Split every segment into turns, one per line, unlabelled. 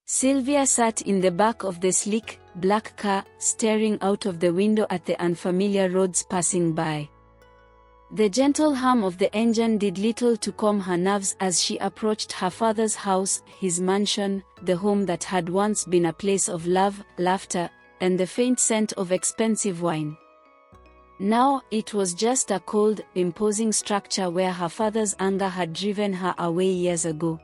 Sylvia sat in the back of the sleek, black car, staring out of the window at the unfamiliar roads passing by. The gentle hum of the engine did little to calm her nerves as she approached her father's house, his mansion, the home that had once been a place of love, laughter, and the faint scent of expensive wine. Now, it was just a cold, imposing structure where her father's anger had driven her away years ago.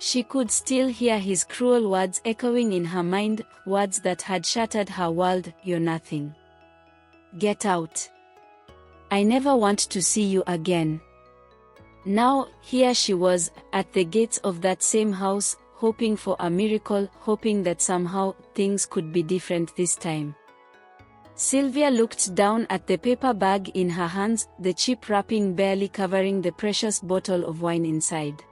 She could still hear his cruel words echoing in her mind, words that had shattered her world. "You're nothing. Get out. I never want to see you again." Now, here she was, at the gates of that same house, hoping for a miracle, hoping that somehow, things could be different this time. Sylvia looked down at the paper bag in her hands, the cheap wrapping barely covering the precious bottle of wine inside.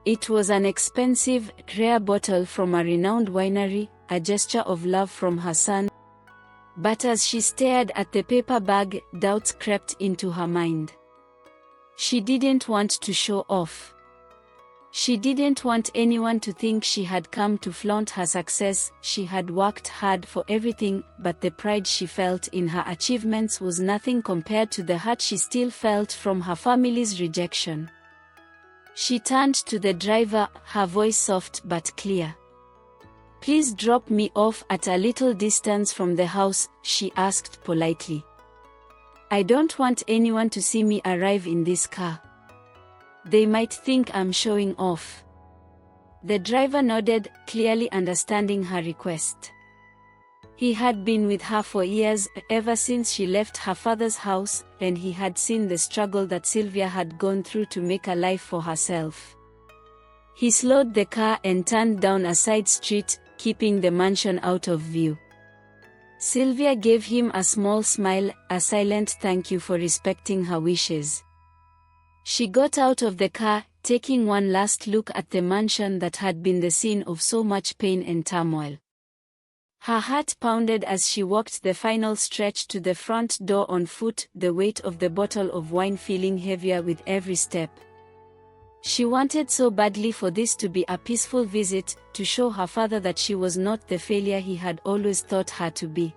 It was an expensive, rare bottle from a renowned winery, a gesture of love from her son. But as she stared at the paper bag, doubts crept into her mind. She didn't want to show off. She didn't want anyone to think she had come to flaunt her success. She had worked hard for everything, but the pride she felt in her achievements was nothing compared to the hurt she still felt from her family's rejection. She turned to the driver, her voice soft but clear. "Please drop me off at a little distance from the house," she asked politely. "I don't want anyone to see me arrive in this car. They might think I'm showing off." The driver nodded, clearly understanding her request. He had been with her for years, ever since she left her father's house, and he had seen the struggle that Sylvia had gone through to make a life for herself. He slowed the car and turned down a side street, keeping the mansion out of view. Sylvia gave him a small smile, a silent thank you for respecting her wishes. She got out of the car, taking one last look at the mansion that had been the scene of so much pain and turmoil. Her heart pounded as she walked the final stretch to the front door on foot, the weight of the bottle of wine feeling heavier with every step. She wanted so badly for this to be a peaceful visit, to show her father that she was not the failure he had always thought her to be.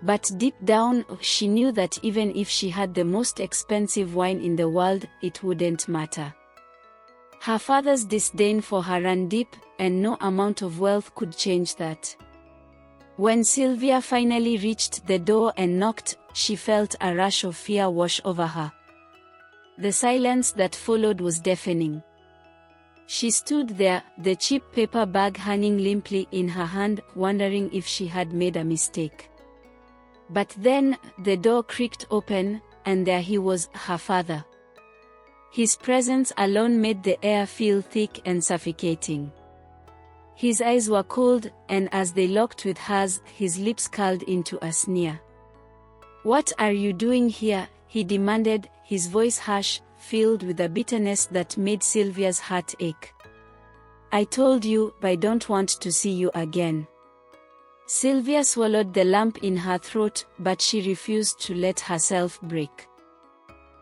But deep down, she knew that even if she had the most expensive wine in the world, it wouldn't matter. Her father's disdain for her ran deep, and no amount of wealth could change that. When Sylvia finally reached the door and knocked, she felt a rush of fear wash over her. The silence that followed was deafening. She stood there, the cheap paper bag hanging limply in her hand, wondering if she had made a mistake. But then, the door creaked open, and there he was, her father. His presence alone made the air feel thick and suffocating. His eyes were cold, and as they locked with hers, his lips curled into a sneer. "What are you doing here?" he demanded, his voice harsh, filled with a bitterness that made Sylvia's heart ache. "I told you, I don't want to see you again." Sylvia swallowed the lump in her throat, but she refused to let herself break.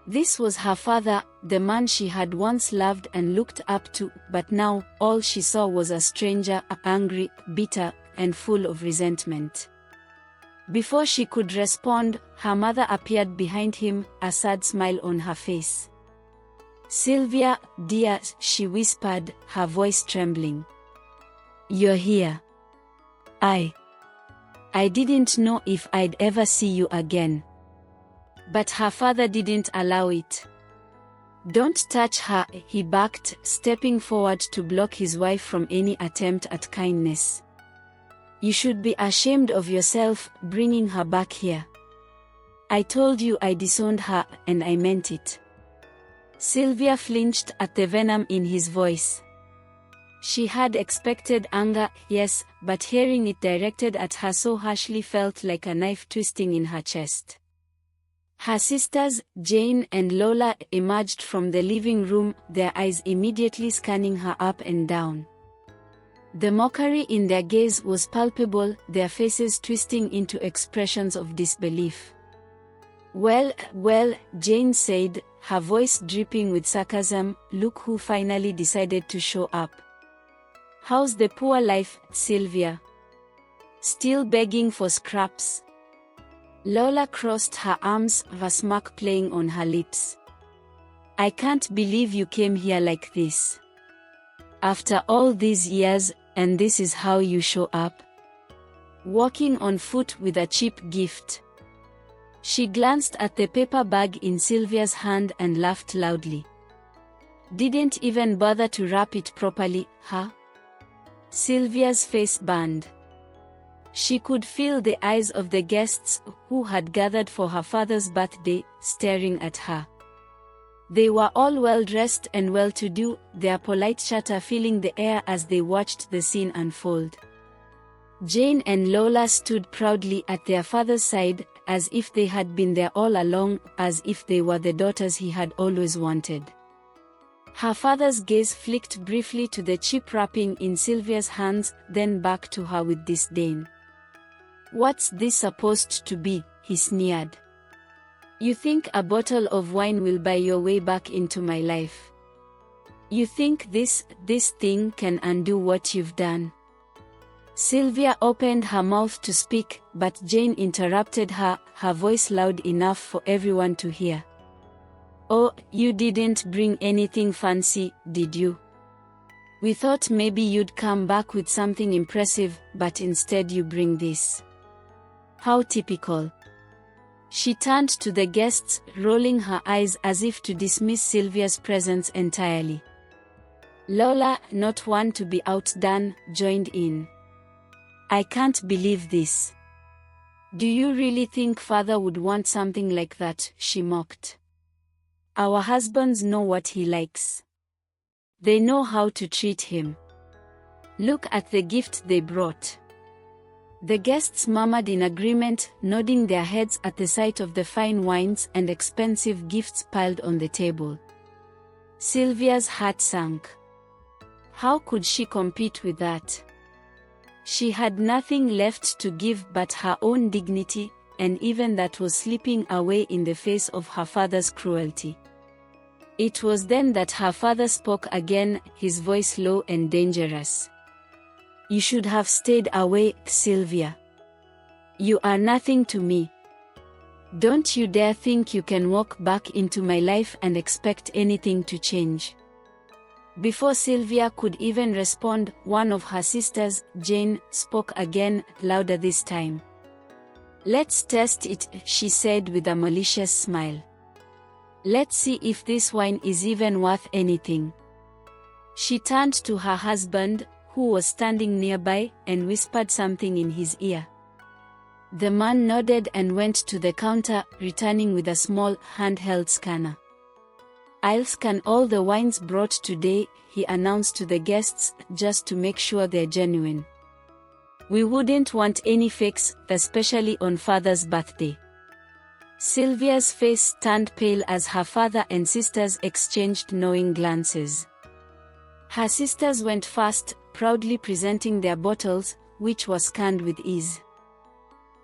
This was her father, the man she had once loved and looked up to, but now, all she saw was a stranger, angry, bitter, and full of resentment. Before she could respond, her mother appeared behind him, a sad smile on her face. "Sylvia, dear," she whispered, her voice trembling. "You're here. I didn't know if I'd ever see you again." But her father didn't allow it. "Don't touch her," he barked, stepping forward to block his wife from any attempt at kindness. "You should be ashamed of yourself, bringing her back here. I told you I disowned her, and I meant it." Sylvia flinched at the venom in his voice. She had expected anger, yes, but hearing it directed at her so harshly felt like a knife twisting in her chest. Her sisters, Jane and Lola, emerged from the living room, their eyes immediately scanning her up and down. The mockery in their gaze was palpable, their faces twisting into expressions of disbelief. Well, Jane said, her voice dripping with sarcasm, "Look who finally decided to show up." How's the poor life, Sylvia? Still begging for scraps? Lola crossed her arms, a smirk playing on her lips. I can't believe you came here like this. After all these years, and this is how you show up? Walking on foot with a cheap gift. She glanced at the paper bag in Sylvia's hand and laughed loudly. Didn't even bother to wrap it properly, huh? Sylvia's face burned. She could feel the eyes of the guests who had gathered for her father's birthday staring at her. They were all well-dressed and well-to-do, their polite chatter filling the air as they watched the scene unfold. Jane and Lola stood proudly at their father's side, as if they had been there all along, as if they were the daughters he had always wanted. Her father's gaze flicked briefly to the cheap wrapping in Sylvia's hands, then back to her with disdain. What's this supposed to be? He sneered. You think a bottle of wine will buy your way back into my life? You think this thing can undo what you've done? Sylvia opened her mouth to speak, but Jane interrupted her, her voice loud enough for everyone to hear. Oh, you didn't bring anything fancy, did you? We thought maybe you'd come back with something impressive, but instead you bring this. How typical. She turned to the guests, rolling her eyes as if to dismiss Sylvia's presence entirely. Lola, not one to be outdone, joined in. I can't believe this. Do you really think father would want something like that? She mocked. Our husbands know what he likes. They know how to treat him. Look at the gift they brought. The guests murmured in agreement, nodding their heads at the sight of the fine wines and expensive gifts piled on the table. Sylvia's heart sank. How could she compete with that? She had nothing left to give but her own dignity, and even that was slipping away in the face of her father's cruelty. It was then that her father spoke again, his voice low and dangerous. You should have stayed away, Sylvia. You are nothing to me. Don't you dare think you can walk back into my life and expect anything to change. Before Sylvia could even respond, one of her sisters, Jane, spoke again, louder this time. Let's test it, she said with a malicious smile. Let's see if this wine is even worth anything. She turned to her husband, who was standing nearby, and whispered something in his ear. The man nodded and went to the counter, returning with a small, handheld scanner. I'll scan all the wines brought today, he announced to the guests, just to make sure they're genuine. We wouldn't want any fakes, especially on Father's birthday. Sylvia's face turned pale as her father and sisters exchanged knowing glances. Her sisters went first, proudly presenting their bottles, which were scanned with ease.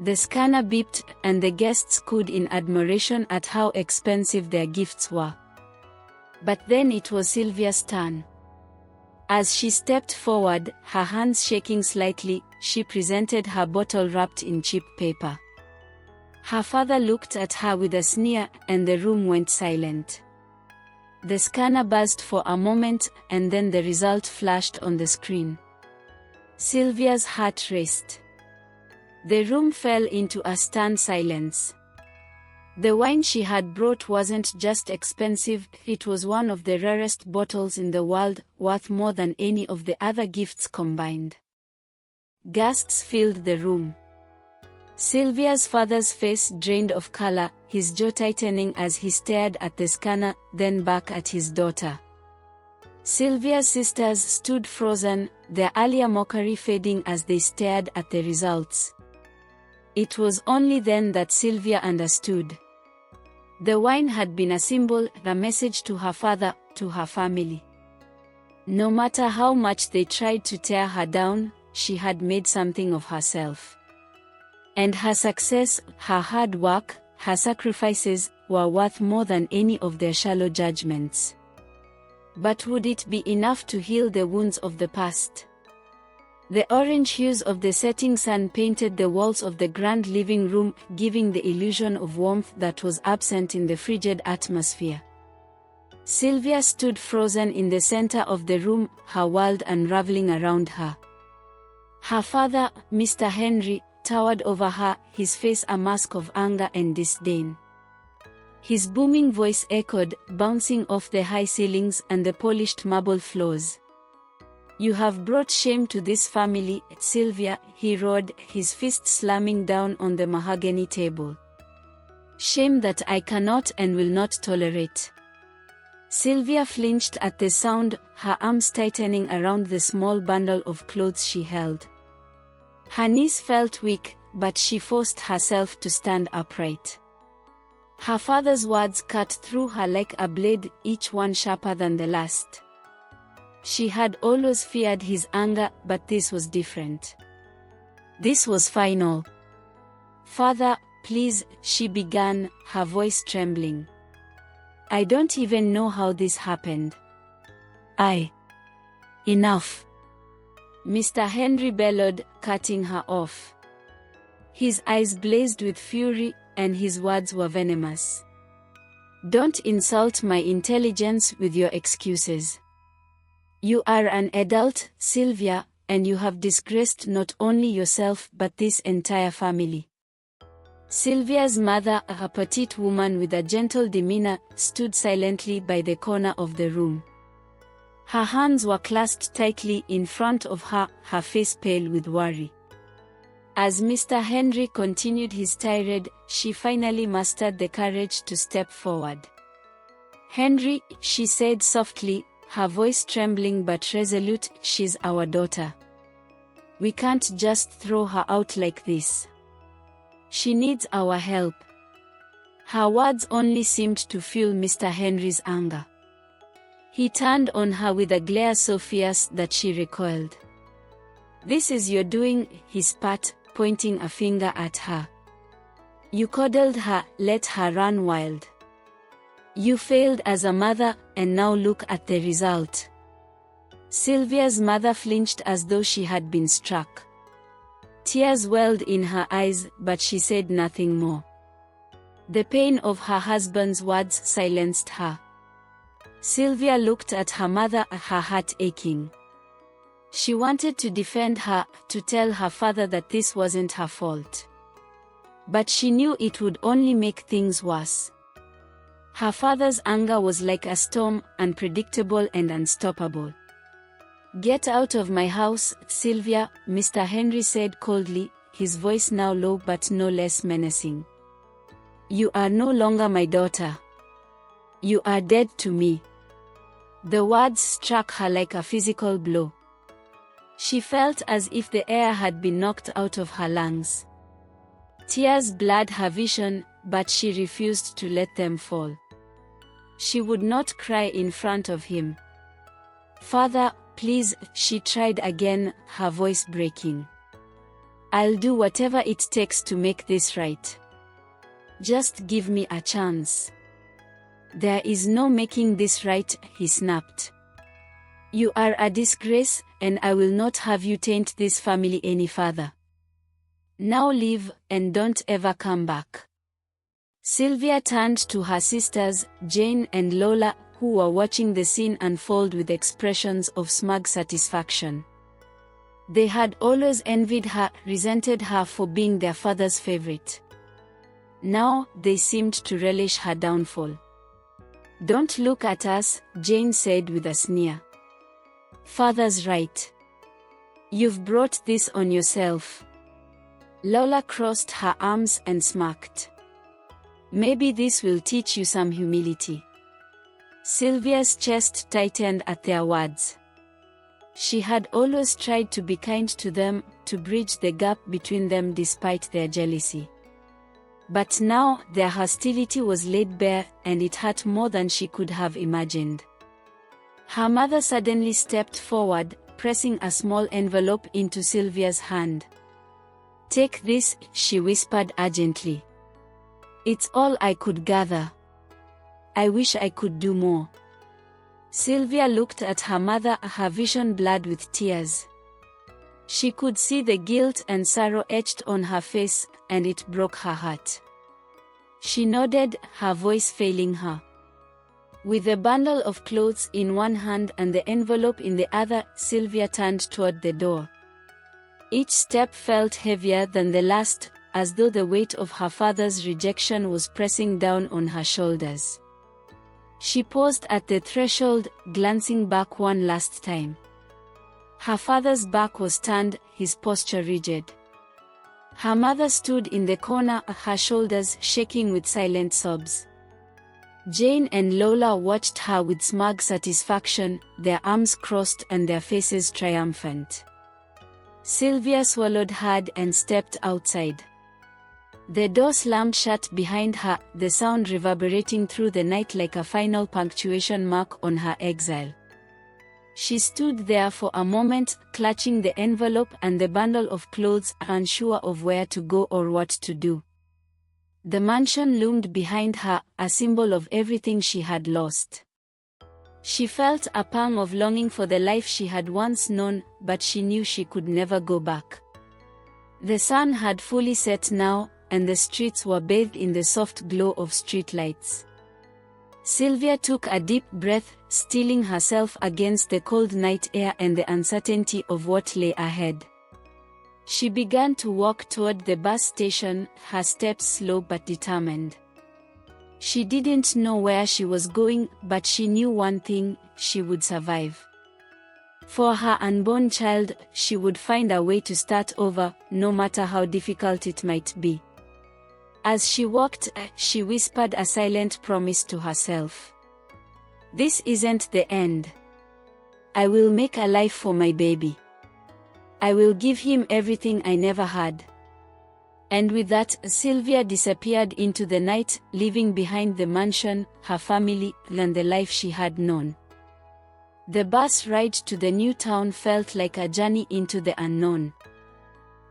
The scanner beeped, and the guests cooed in admiration at how expensive their gifts were. But then it was Sylvia's turn. As she stepped forward, her hands shaking slightly, she presented her bottle wrapped in cheap paper. Her father looked at her with a sneer, and the room went silent. The scanner buzzed for a moment, and then the result flashed on the screen. Sylvia's heart raced. The room fell into a stunned silence. The wine she had brought wasn't just expensive, it was one of the rarest bottles in the world, worth more than any of the other gifts combined. Gasps filled the room. Sylvia's father's face drained of color, his jaw tightening as he stared at the scanner, then back at his daughter. Sylvia's sisters stood frozen, their earlier mockery fading as they stared at the results. It was only then that Sylvia understood. The wine had been a symbol, a message to her father, to her family. No matter how much they tried to tear her down, she had made something of herself. And her success, her hard work, her sacrifices, were worth more than any of their shallow judgments. But would it be enough to heal the wounds of the past? The orange hues of the setting sun painted the walls of the grand living room, giving the illusion of warmth that was absent in the frigid atmosphere. Sylvia stood frozen in the center of the room, her world unraveling around her. Her father, Mr. Henry, towered over her, his face a mask of anger and disdain. His booming voice echoed, bouncing off the high ceilings and the polished marble floors. "You have brought shame to this family, Sylvia," he roared, his fist slamming down on the mahogany table. "Shame that I cannot and will not tolerate." Sylvia flinched at the sound, her arms tightening around the small bundle of clothes she held. Her knees felt weak, but she forced herself to stand upright. Her father's words cut through her like a blade, each one sharper than the last. She had always feared his anger, but this was different. This was final. "Father, please," she began, her voice trembling. "I don't even know how this happened." Enough," Mr. Henry bellowed, cutting her off. His eyes blazed with fury, and his words were venomous. "Don't insult my intelligence with your excuses. You are an adult, Sylvia, and you have disgraced not only yourself but this entire family." Sylvia's mother, a petite woman with a gentle demeanor, stood silently by the corner of the room. Her hands were clasped tightly in front of her, her face pale with worry. As Mr. Henry continued his tirade, she finally mustered the courage to step forward. "Henry," she said softly, her voice trembling but resolute, "she's our daughter. We can't just throw her out like this. She needs our help." Her words only seemed to fuel Mr. Henry's anger. He turned on her with a glare so fierce that she recoiled. "This is your doing," he spat, pointing a finger at her. "You coddled her, let her run wild. You failed as a mother, and now look at the result." Sylvia's mother flinched as though she had been struck. Tears welled in her eyes, but she said nothing more. The pain of her husband's words silenced her. Sylvia looked at her mother, her heart aching. She wanted to defend her, to tell her father that this wasn't her fault. But she knew it would only make things worse. Her father's anger was like a storm, unpredictable and unstoppable. "Get out of my house, Sylvia," Mr. Henry said coldly, his voice now low but no less menacing. "You are no longer my daughter. You are dead to me." The words struck her like a physical blow. She felt as if the air had been knocked out of her lungs. Tears blurred her vision, but she refused to let them fall. She would not cry in front of him. "Father, please," she tried again, her voice breaking. "I'll do whatever it takes to make this right. Just give me a chance." "There is no making this right," he snapped. "You are a disgrace, and I will not have you taint this family any further. Now leave, and don't ever come back." Sylvia turned to her sisters, Jane and Lola, who were watching the scene unfold with expressions of smug satisfaction. They had always envied her, resented her for being their father's favorite. Now, they seemed to relish her downfall. "Don't look at us," Jane said with a sneer. "Father's right. You've brought this on yourself." Lola crossed her arms and smirked. "Maybe this will teach you some humility." Sylvia's chest tightened at their words. She had always tried to be kind to them, to bridge the gap between them despite their jealousy. But now, their hostility was laid bare, and it hurt more than she could have imagined. Her mother suddenly stepped forward, pressing a small envelope into Sylvia's hand. "Take this," she whispered urgently. "It's all I could gather. I wish I could do more." Sylvia looked at her mother, her vision blurred with tears. She could see the guilt and sorrow etched on her face, and it broke her heart. She nodded, her voice failing her. With a bundle of clothes in one hand and the envelope in the other, Sylvia turned toward the door. Each step felt heavier than the last, as though the weight of her father's rejection was pressing down on her shoulders. She paused at the threshold, glancing back one last time. Her father's back was turned, his posture rigid. Her mother stood in the corner, her shoulders shaking with silent sobs. Jane and Lola watched her with smug satisfaction, their arms crossed and their faces triumphant. Sylvia swallowed hard and stepped outside. The door slammed shut behind her, the sound reverberating through the night like a final punctuation mark on her exile. She stood there for a moment, clutching the envelope and the bundle of clothes, unsure of where to go or what to do. The mansion loomed behind her, a symbol of everything she had lost. She felt a pang of longing for the life she had once known, but she knew she could never go back. The sun had fully set now, and the streets were bathed in the soft glow of streetlights. Sylvia took a deep breath, steeling herself against the cold night air and the uncertainty of what lay ahead. She began to walk toward the bus station, her steps slow but determined. She didn't know where she was going, but she knew one thing: she would survive. For her unborn child, she would find a way to start over, no matter how difficult it might be. As she walked, she whispered a silent promise to herself. This isn't the end. I will make a life for my baby. I will give him everything I never had. And with that, Sylvia disappeared into the night, leaving behind the mansion, her family, and the life she had known. The bus ride to the new town felt like a journey into the unknown.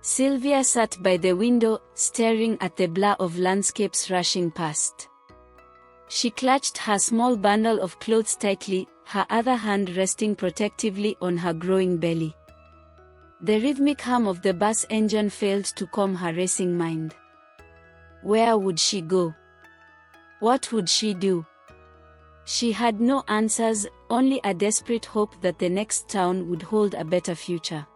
Sylvia sat by the window, staring at the blur of landscapes rushing past. She clutched her small bundle of clothes tightly, her other hand resting protectively on her growing belly. The rhythmic hum of the bus engine failed to calm her racing mind. Where would she go? What would she do? She had no answers, only a desperate hope that the next town would hold a better future.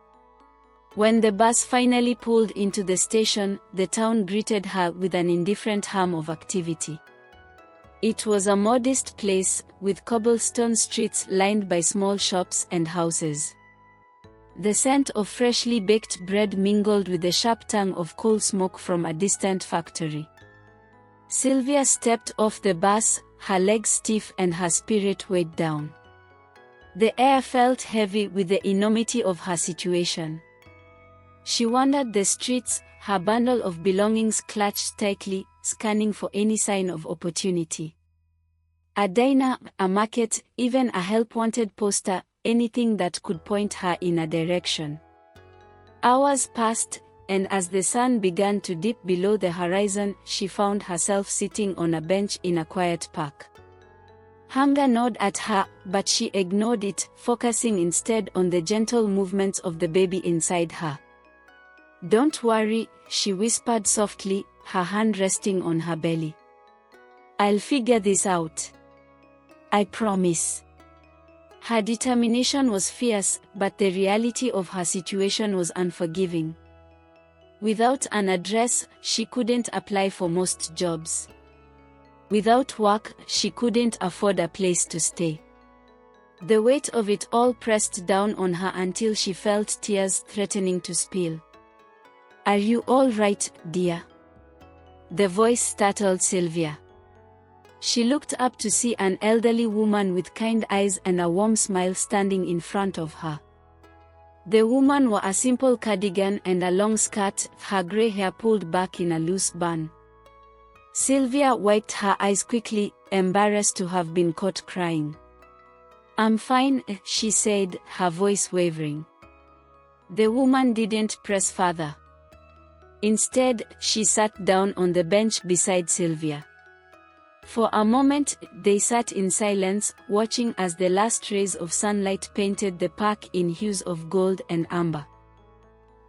When the bus finally pulled into the station, the town greeted her with an indifferent hum of activity. It was a modest place, with cobblestone streets lined by small shops and houses. The scent of freshly baked bread mingled with the sharp tang of coal smoke from a distant factory. Sylvia stepped off the bus, her legs stiff and her spirit weighed down. The air felt heavy with the enormity of her situation. She wandered the streets, her bundle of belongings clutched tightly, scanning for any sign of opportunity. A diner, a market, even a help-wanted poster, anything that could point her in a direction. Hours passed, and as the sun began to dip below the horizon, she found herself sitting on a bench in a quiet park. Hunger gnawed at her, but she ignored it, focusing instead on the gentle movements of the baby inside her. "Don't worry," she whispered softly, her hand resting on her belly. "I'll figure this out. I promise." Her determination was fierce, but the reality of her situation was unforgiving. Without an address, she couldn't apply for most jobs. Without work, she couldn't afford a place to stay. The weight of it all pressed down on her until she felt tears threatening to spill. "Are you all right, dear?" The voice startled Sylvia. She looked up to see an elderly woman with kind eyes and a warm smile standing in front of her. The woman wore a simple cardigan and a long skirt, her grey hair pulled back in a loose bun. Sylvia wiped her eyes quickly, embarrassed to have been caught crying. "I'm fine," she said, her voice wavering. The woman didn't press further. Instead, she sat down on the bench beside Sylvia. For a moment, they sat in silence, watching as the last rays of sunlight painted the park in hues of gold and amber.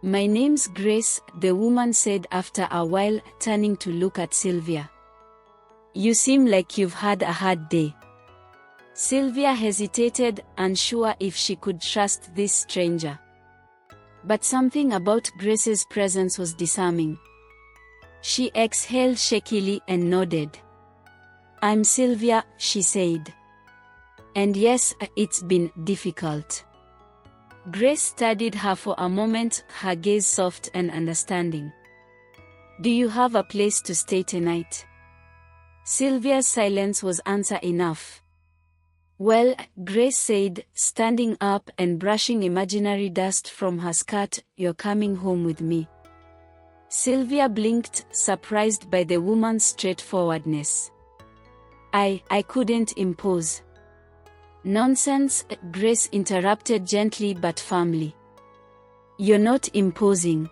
My name's Grace, the woman said after a while, turning to look at Sylvia. You seem like you've had a hard day. Sylvia hesitated, unsure if she could trust this stranger. But something about Grace's presence was disarming. She exhaled shakily and nodded. I'm Sylvia, she said. And yes, it's been difficult. Grace studied her for a moment, her gaze soft and understanding. Do you have a place to stay tonight? Sylvia's silence was answer enough. Well, Grace said, standing up and brushing imaginary dust from her skirt, you're coming home with me. Sylvia blinked, surprised by the woman's straightforwardness. I couldn't impose. Nonsense, Grace interrupted gently but firmly. You're not imposing.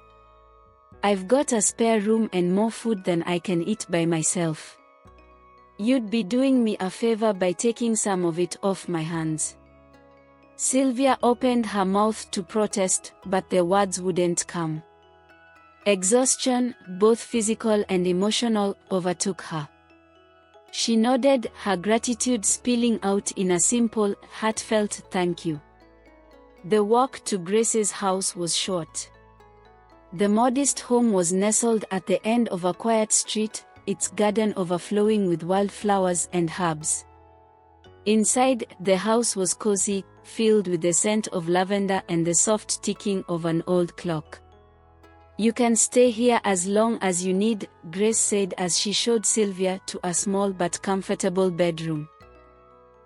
I've got a spare room and more food than I can eat by myself. You'd be doing me a favor by taking some of it off my hands. Sylvia opened her mouth to protest, but the words wouldn't come. Exhaustion, both physical and emotional, overtook her. She nodded, her gratitude spilling out in a simple, heartfelt thank you. The walk to Grace's house was short. The modest home was nestled at the end of a quiet street, its garden overflowing with wildflowers and herbs. Inside, the house was cozy, filled with the scent of lavender and the soft ticking of an old clock. You can stay here as long as you need, Grace said as she showed Sylvia to a small but comfortable bedroom.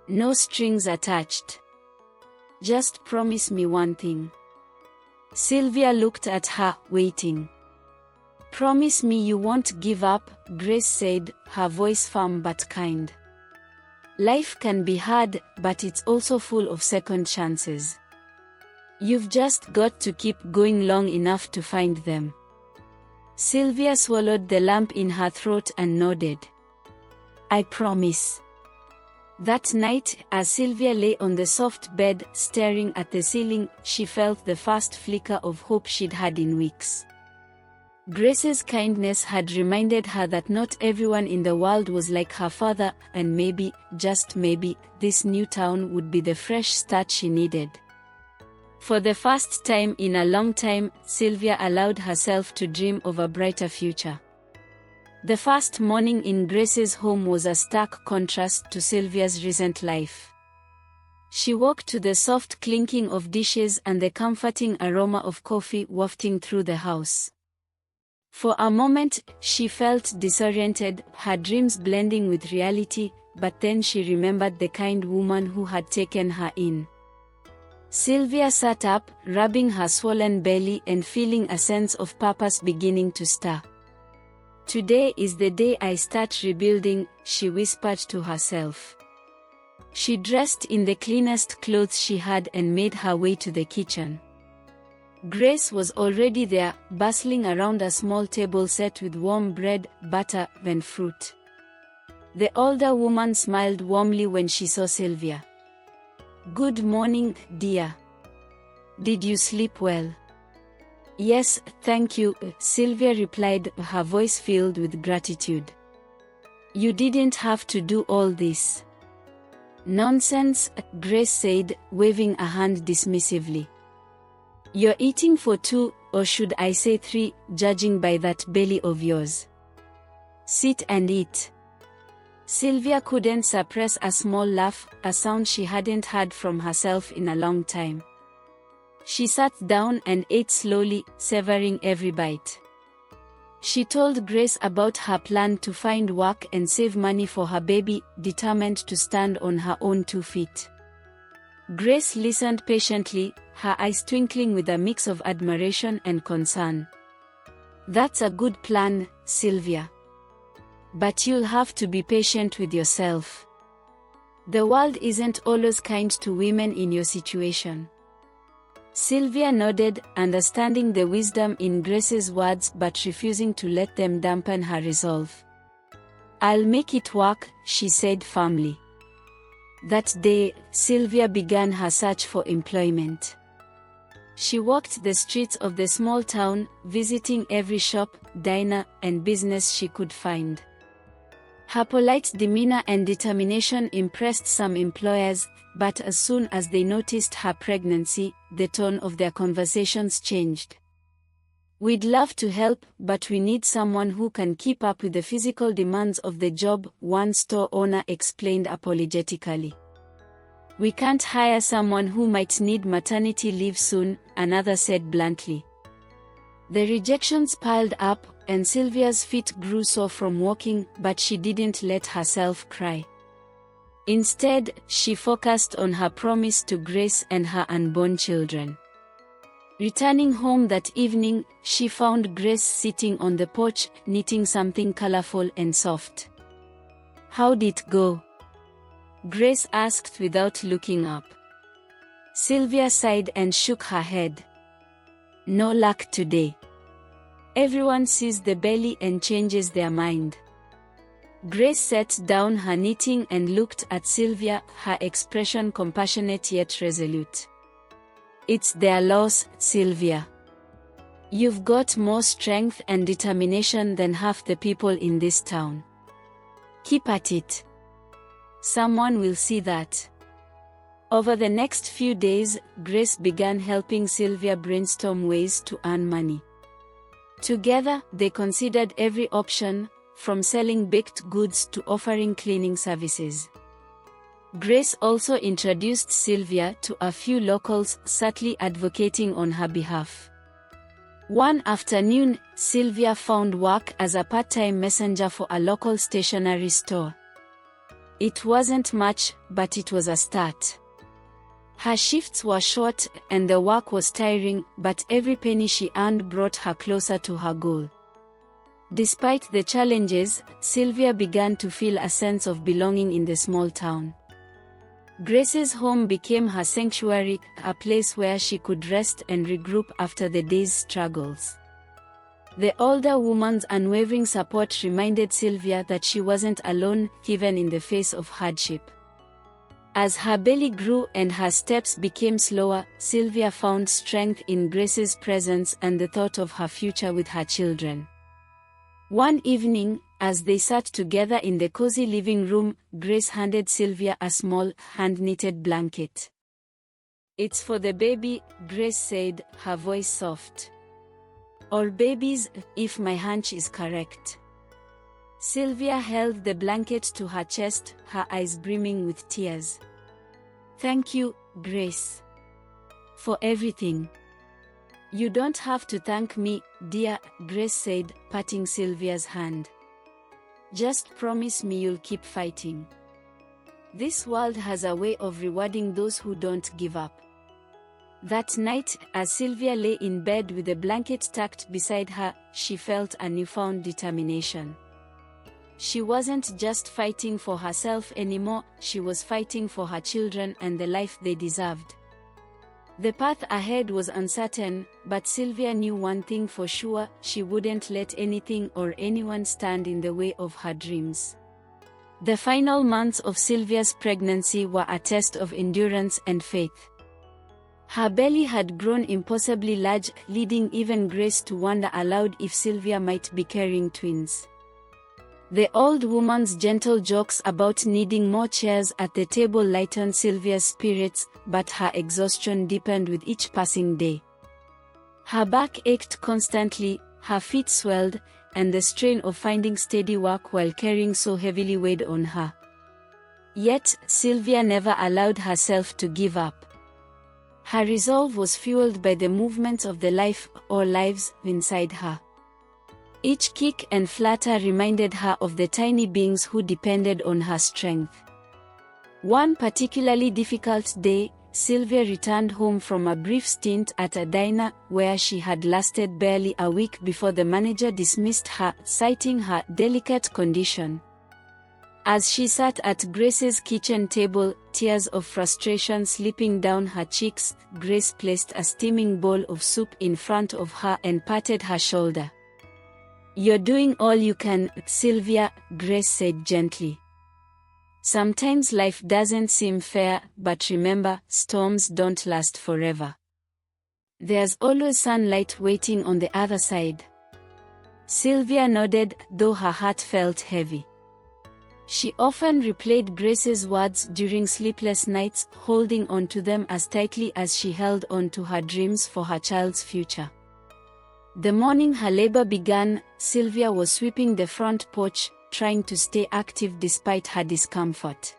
No strings attached. Just promise me one thing. Sylvia looked at her, waiting. Promise me you won't give up, Grace said, her voice firm but kind. Life can be hard, but it's also full of second chances. You've just got to keep going long enough to find them. Sylvia swallowed the lump in her throat and nodded. I promise. That night, as Sylvia lay on the soft bed, staring at the ceiling, she felt the first flicker of hope she'd had in weeks. Grace's kindness had reminded her that not everyone in the world was like her father, and maybe, just maybe, this new town would be the fresh start she needed. For the first time in a long time, Sylvia allowed herself to dream of a brighter future. The first morning in Grace's home was a stark contrast to Sylvia's recent life. She woke to the soft clinking of dishes and the comforting aroma of coffee wafting through the house. For a moment, she felt disoriented, her dreams blending with reality, but then she remembered the kind woman who had taken her in. Sylvia sat up, rubbing her swollen belly and feeling a sense of purpose beginning to stir. Today is the day I start rebuilding, she whispered to herself. She dressed in the cleanest clothes she had and made her way to the kitchen. Grace was already there, bustling around a small table set with warm bread, butter, and fruit. The older woman smiled warmly when she saw Sylvia. Good morning, dear. Did you sleep well? Yes, thank you, Sylvia replied, her voice filled with gratitude. You didn't have to do all this. Nonsense, Grace said, waving a hand dismissively. You're eating for 2, or should I say 3, judging by that belly of yours. Sit and eat. Sylvia couldn't suppress a small laugh, a sound she hadn't heard from herself in a long time. She sat down and ate slowly, savoring every bite. She told Grace about her plan to find work and save money for her baby, determined to stand on her own 2 feet. Grace listened patiently, her eyes twinkling with a mix of admiration and concern. That's a good plan, Sylvia. But you'll have to be patient with yourself. The world isn't always kind to women in your situation. Sylvia nodded, understanding the wisdom in Grace's words but refusing to let them dampen her resolve. I'll make it work, she said firmly. That day, Sylvia began her search for employment. She walked the streets of the small town, visiting every shop, diner, and business she could find. Her polite demeanor and determination impressed some employers, but as soon as they noticed her pregnancy, the tone of their conversations changed. "We'd love to help, but we need someone who can keep up with the physical demands of the job," one store owner explained apologetically. "We can't hire someone who might need maternity leave soon," another said bluntly. The rejections piled up, and Sylvia's feet grew sore from walking, but she didn't let herself cry. Instead, she focused on her promise to Grace and her unborn children. Returning home that evening, she found Grace sitting on the porch, knitting something colorful and soft. "How'd it go?" Grace asked without looking up. Sylvia sighed and shook her head. "No luck today. Everyone sees the belly and changes their mind." Grace set down her knitting and looked at Sylvia, her expression compassionate yet resolute. "It's their loss, Sylvia. You've got more strength and determination than half the people in this town. Keep at it. Someone will see that." Over the next few days, Grace began helping Sylvia brainstorm ways to earn money. Together, they considered every option, from selling baked goods to offering cleaning services. Grace also introduced Sylvia to a few locals, subtly advocating on her behalf. One afternoon, Sylvia found work as a part-time messenger for a local stationery store. It wasn't much, but it was a start. Her shifts were short, and the work was tiring, but every penny she earned brought her closer to her goal. Despite the challenges, Sylvia began to feel a sense of belonging in the small town. Grace's home became her sanctuary, a place where she could rest and regroup after the day's struggles. The older woman's unwavering support reminded Sylvia that she wasn't alone, even in the face of hardship. As her belly grew and her steps became slower, Sylvia found strength in Grace's presence and the thought of her future with her children. One evening, as they sat together in the cozy living room, Grace handed Sylvia a small, hand-knitted blanket. "It's for the baby," Grace said, her voice soft. "Or babies, if my hunch is correct." Sylvia held the blanket to her chest, her eyes brimming with tears. "Thank you, Grace. For everything." "You don't have to thank me, dear," Grace said, patting Sylvia's hand. "Just promise me you'll keep fighting. This world has a way of rewarding those who don't give up." That night, as Sylvia lay in bed with a blanket tucked beside her, she felt a newfound determination. She wasn't just fighting for herself anymore, she was fighting for her children and the life they deserved. The path ahead was uncertain, but Sylvia knew one thing for sure: she wouldn't let anything or anyone stand in the way of her dreams. The final months of Sylvia's pregnancy were a test of endurance and faith. Her belly had grown impossibly large, leading even Grace to wonder aloud if Sylvia might be carrying twins. The old woman's gentle jokes about needing more chairs at the table lightened Sylvia's spirits, but her exhaustion deepened with each passing day. Her back ached constantly, her feet swelled, and the strain of finding steady work while carrying so heavily weighed on her. Yet, Sylvia never allowed herself to give up. Her resolve was fueled by the movements of the life, or lives, inside her. Each kick and flutter reminded her of the tiny beings who depended on her strength. One particularly difficult day, Sylvia returned home from a brief stint at a diner, where she had lasted barely a week before the manager dismissed her, citing her delicate condition. As she sat at Grace's kitchen table, tears of frustration slipping down her cheeks, Grace placed a steaming bowl of soup in front of her and patted her shoulder. "You're doing all you can, Sylvia," Grace said gently. "Sometimes life doesn't seem fair, but remember, storms don't last forever." There's always sunlight waiting on the other side. Sylvia nodded, though her heart felt heavy. She often replayed Grace's words during sleepless nights, holding on to them as tightly as she held on to her dreams for her child's future. The morning her labor began, Sylvia was sweeping the front porch, trying to stay active despite her discomfort.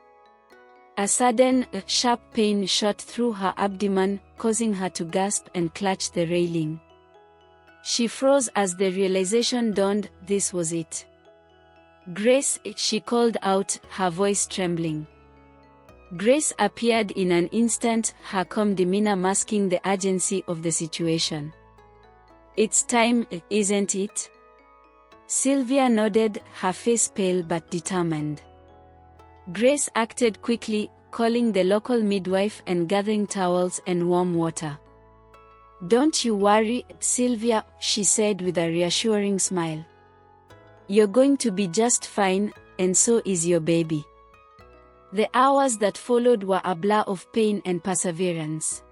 A sudden, sharp pain shot through her abdomen, causing her to gasp and clutch the railing. She froze as the realization dawned, this was it. "Grace," she called out, her voice trembling. Grace appeared in an instant, her calm demeanor masking the urgency of the situation. "It's time, isn't it?" Sylvia nodded, her face pale but determined. Grace acted quickly, calling the local midwife and gathering towels and warm water. "Don't you worry, Sylvia," she said with a reassuring smile. "You're going to be just fine, and so is your baby." The hours that followed were a blur of pain and perseverance.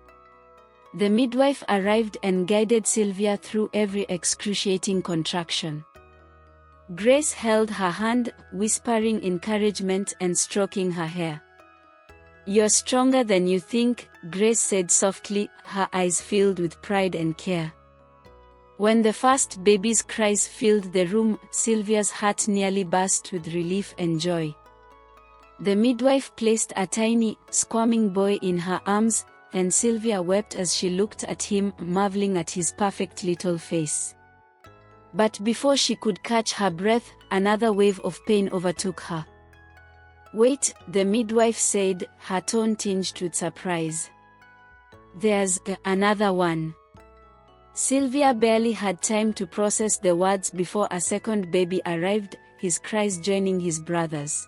The midwife arrived and guided Sylvia through every excruciating contraction. Grace held her hand, whispering encouragement and stroking her hair. "You're stronger than you think," Grace said softly, her eyes filled with pride and care. When the first baby's cries filled the room, Sylvia's heart nearly burst with relief and joy. The midwife placed a tiny, squirming boy in her arms, and Sylvia wept as she looked at him, marveling at his perfect little face. But before she could catch her breath, another wave of pain overtook her. "Wait," the midwife said, her tone tinged with surprise. "There's another one." Sylvia barely had time to process the words before a second baby arrived, his cries joining his brother's.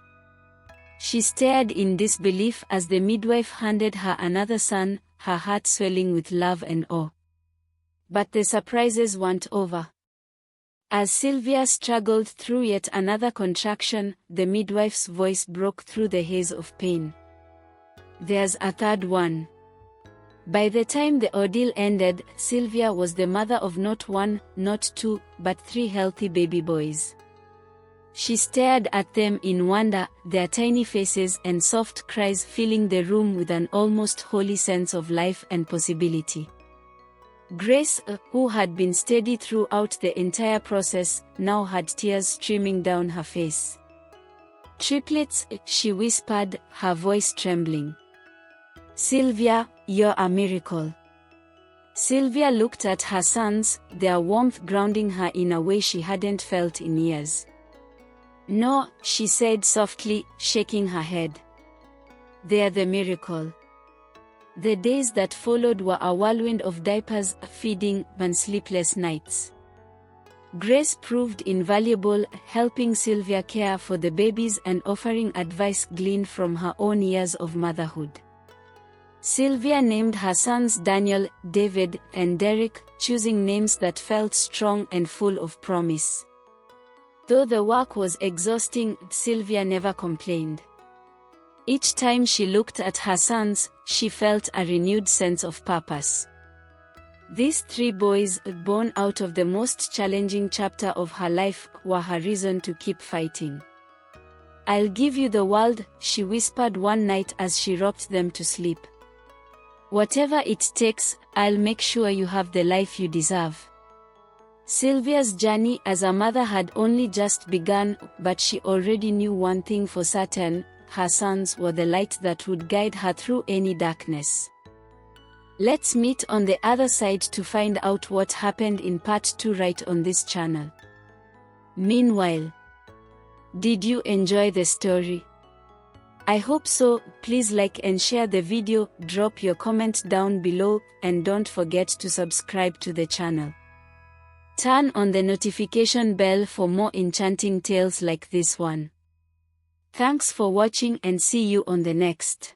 She stared in disbelief as the midwife handed her another son, her heart swelling with love and awe. But the surprises weren't over. As Sylvia struggled through yet another contraction, the midwife's voice broke through the haze of pain. "There's a third one." By the time the ordeal ended, Sylvia was the mother of not one, not two, but 3 healthy baby boys. She stared at them in wonder, their tiny faces and soft cries filling the room with an almost holy sense of life and possibility. Grace, who had been steady throughout the entire process, now had tears streaming down her face. "Triplets," she whispered, her voice trembling. "Sylvia, you're a miracle." Sylvia looked at her sons, their warmth grounding her in a way she hadn't felt in years. "No," she said softly, shaking her head. "They're the miracle." The days that followed were a whirlwind of diapers, feeding, and sleepless nights. Grace proved invaluable, helping Sylvia care for the babies and offering advice gleaned from her own years of motherhood. Sylvia named her sons Daniel, David, and Derek, choosing names that felt strong and full of promise. Though the work was exhausting, Sylvia never complained. Each time she looked at her sons, she felt a renewed sense of purpose. These 3 boys, born out of the most challenging chapter of her life, were her reason to keep fighting. "I'll give you the world," she whispered one night as she rocked them to sleep. "Whatever it takes, I'll make sure you have the life you deserve." Sylvia's journey as a mother had only just begun, but she already knew one thing for certain: her sons were the light that would guide her through any darkness. Let's meet on the other side to find out what happened in part 2 right on this channel. Meanwhile, did you enjoy the story? I hope so. Please like and share the video, drop your comment down below, and don't forget to subscribe to the channel. Turn on the notification bell for more enchanting tales like this one. Thanks for watching and see you on the next.